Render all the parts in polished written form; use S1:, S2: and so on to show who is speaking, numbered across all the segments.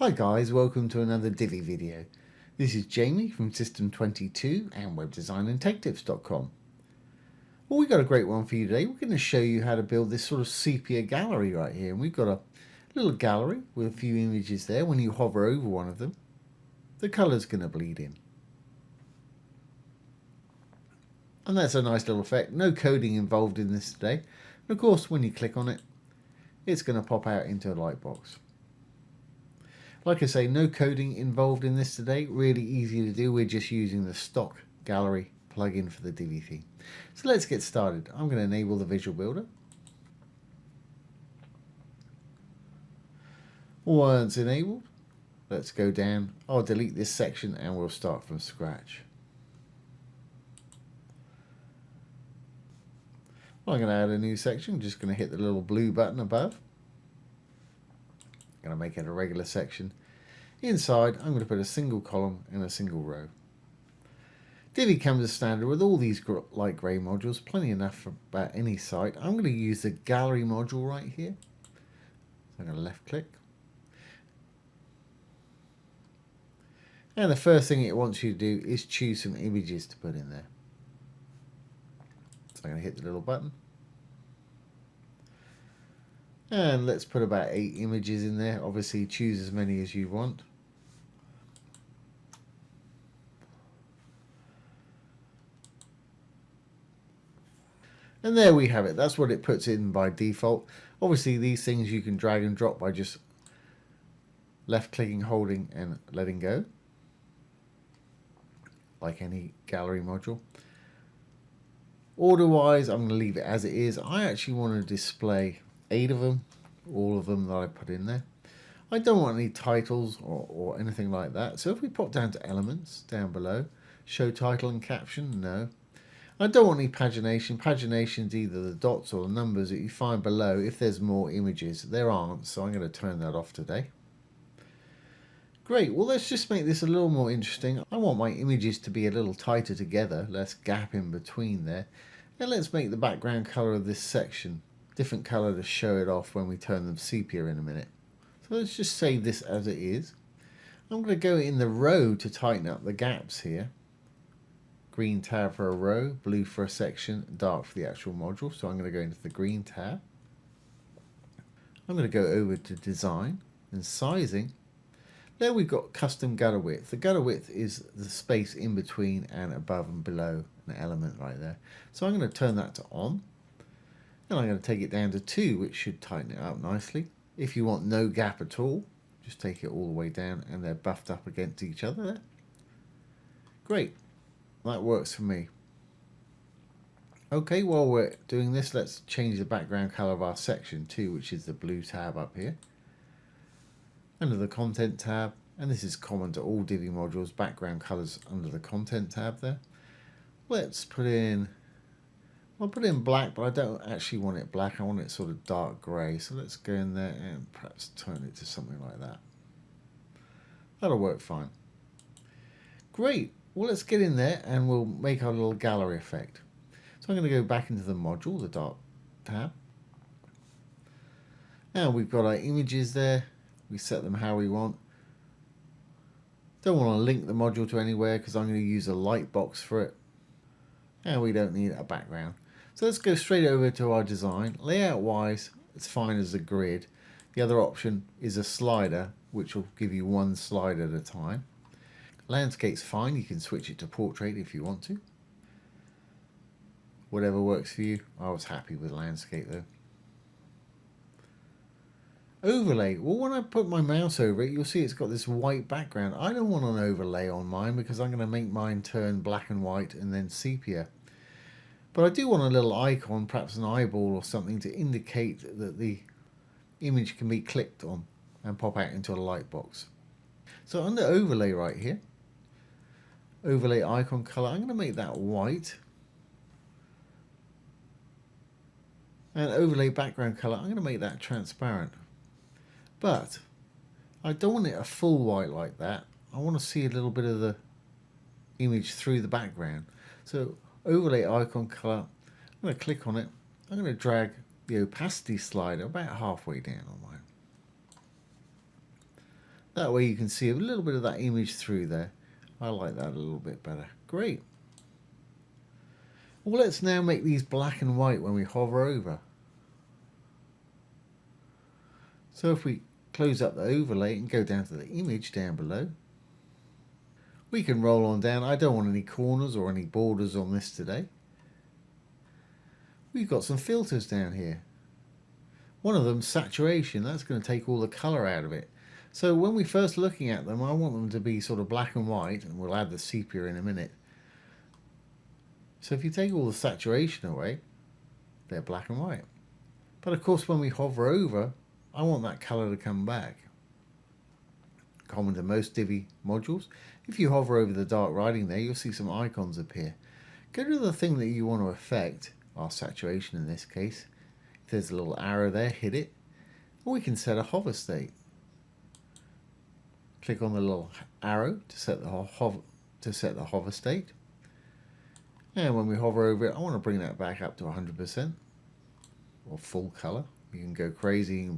S1: Hi guys, welcome to another Divi video. This is Jamie from System22 and webdesignandtechtips.com. Well, we've got a great one for you today. We're going to show you how to build this sort of sepia gallery right here. And we've got a little gallery with a few images there. When you hover over one of them, the colour's going to bleed in. And that's a nice little effect. No coding involved in this today. And of course, when you click on it, it's going to pop out into a lightbox. Like I say, no coding involved in this today. Really easy to do. We're just using the stock gallery plugin for the Divi theme. So let's get started. I'm going to enable the visual builder. Once enabled, let's go down. I'll delete this section and we'll start from scratch. I'm going to add a new section. I'm just going to hit the little blue button above. I'm going to make it a regular section. Inside, I'm going to put a single column and a single row. Divi comes as standard with all these light grey modules, plenty enough for about any site. I'm going to use the gallery module right here. So I'm going to left click. And the first thing it wants you to do is choose some images to put in there. So I'm going to hit the little button. And let's put about 8 images in there. Obviously choose as many as you want. And there we have it. That's what it puts in by default. Obviously these things you can drag and drop by just left clicking, holding and letting go. Like any gallery module. Order wise, I'm going to leave it as it is. I actually want to display 8 of them, all of them that I put in there. I don't want any titles or anything like that. So if we pop down to elements down below, show title and caption, no. I don't want any pagination. Pagination is either the dots or the numbers that you find below if there's more images. There aren't, so I'm going to turn that off today. Great, well let's just make this a little more interesting. I want my images to be a little tighter together, less gap in between there. And let's make the background colour of this section different colour to show it off when we turn them sepia in a minute. So let's just save this as it is. I'm going to go in the row to tighten up the gaps here. Green tab for a row, blue for a section, dark for the actual module. So I'm going to go into the green tab. I'm going to go over to design and sizing. There we've got custom gutter width. The gutter width is the space in between and above and below an element right there. So I'm going to turn that to on. And I'm going to take it down to 2, which should tighten it up nicely. If you want no gap at all, just take it all the way down and they're buffed up against each other there. Great. That works for me. Okay, while we're doing this, let's change the background color of our section too, which is the blue tab up here. Under the content tab, and this is common to all Divi modules, background colors under the content tab there. Let's put in, I'll put in black, but I don't actually want it black. I want it sort of dark grey. So let's go in there and perhaps turn it to something like that. That'll work fine. Great. Well, let's get in there and we'll make our little gallery effect. So I'm going to go back into the module, the dark tab. And we've got our images there. We set them how we want. Don't want to link the module to anywhere because I'm going to use a lightbox for it. And we don't need a background. So let's go straight over to our design. Layout wise, it's fine as a grid. The other option is a slider, which will give you one slide at a time. Landscape's fine. You can switch it to portrait if you want to. Whatever works for you. I was happy with landscape though. Overlay. Well, when I put my mouse over it, you'll see it's got this white background. I don't want an overlay on mine because I'm going to make mine turn black and white and then sepia. But I do want a little icon, perhaps an eyeball or something, to indicate that the image can be clicked on and pop out into a lightbox. So under overlay right here, overlay icon color, I'm going to make that white. And overlay background color, I'm going to make that transparent. But I don't want it a full white like that. I want to see a little bit of the image through the background. So overlay icon color, I'm going to click on it. I'm going to drag the opacity slider about halfway down on mine. That way you can see a little bit of that image through there. I like that a little bit better. Great. Well, let's now make these black and white when we hover over. So if we close up the overlay and go down to the image down below, we can roll on down. I don't want any corners or any borders on this today. We've got some filters down here. One of them, saturation, that's going to take all the colour out of it. So when we're first looking at them, I want them to be sort of black and white, and we'll add the sepia in a minute. So if you take all the saturation away, they're black and white. But of course when we hover over, I want that colour to come back. Common to most Divi modules. If you hover over the dark writing there, you'll see some icons appear. Go to the thing that you want to affect, our saturation in this case. If there's a little arrow there, hit it. Or we can set a hover state. Click on the little arrow to set the hover state. And when we hover over it, I want to bring that back up to 100% or full color. You can go crazy.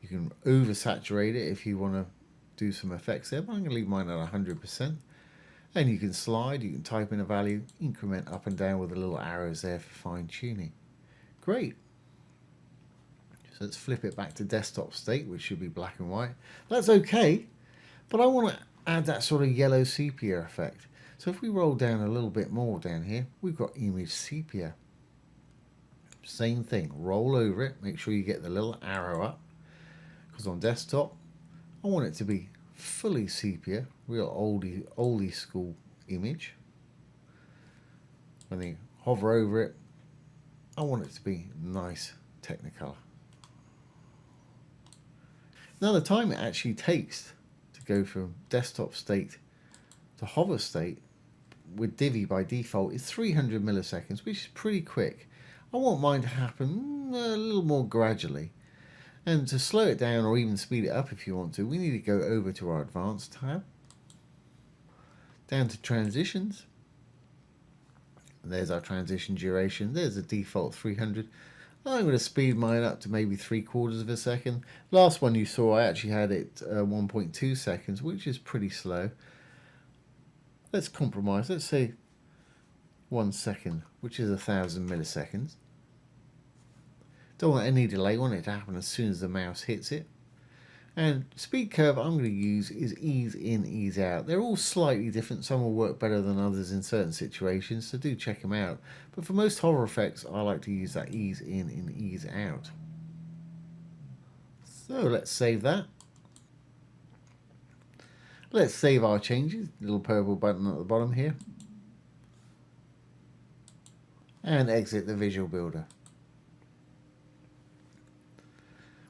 S1: You can oversaturate it if you want to do some effects there, but I'm going to leave mine at 100%. And you can slide, you can type in a value, increment up and down with the little arrows there for fine tuning. Great. So let's flip it back to desktop state, which should be black and white. That's okay, but I want to add that sort of yellow sepia effect. So if we roll down a little bit more down here, we've got image sepia. Same thing, roll over it, make sure you get the little arrow up, because on desktop, I want it to be fully sepia, real oldie school image. When you hover over it, I want it to be nice Technicolor. Now the time it actually takes to go from desktop state to hover state with Divi by default is 300 milliseconds, which is pretty quick. I want mine to happen a little more gradually. And to slow it down or even speed it up if you want to, we need to go over to our Advanced tab, down to Transitions. There's our transition duration. There's the default 300. I'm going to speed mine up to maybe 3/4 of a second. Last one you saw, I actually had it 1.2 seconds, which is pretty slow. Let's compromise. Let's say 1 second, which is 1000 milliseconds. Don't want any delay, want it to happen as soon as the mouse hits it. And speed curve I'm going to use is ease in, ease out. They're all slightly different. Some will work better than others in certain situations, so do check them out. But for most hover effects, I like to use that ease in and ease out. So let's save that. Let's save our changes. Little purple button at the bottom here. And exit the Visual Builder.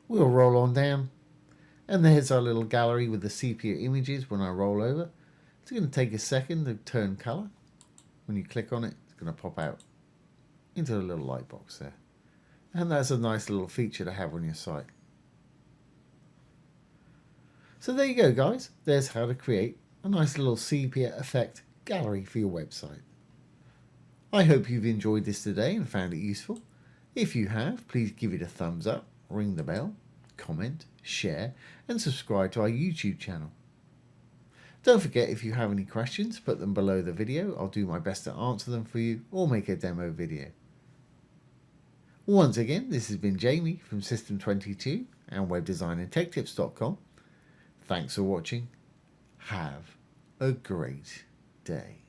S1: We'll roll on down, and there's our little gallery with the sepia images when I roll over. It's going to take a second to turn color. When you click on it, it's going to pop out into the little light box there. And that's a nice little feature to have on your site. So there you go, guys. There's how to create a nice little sepia effect gallery for your website. I hope you've enjoyed this today and found it useful. If you have, please give it a thumbs up, ring the bell, comment, share, and subscribe to our YouTube channel. Don't forget, if you have any questions, put them below the video. I'll do my best to answer them for you or make a demo video. Once again, this has been Jamie from System22 and webdesignandtechtips.com. Thanks for watching. Have a great day.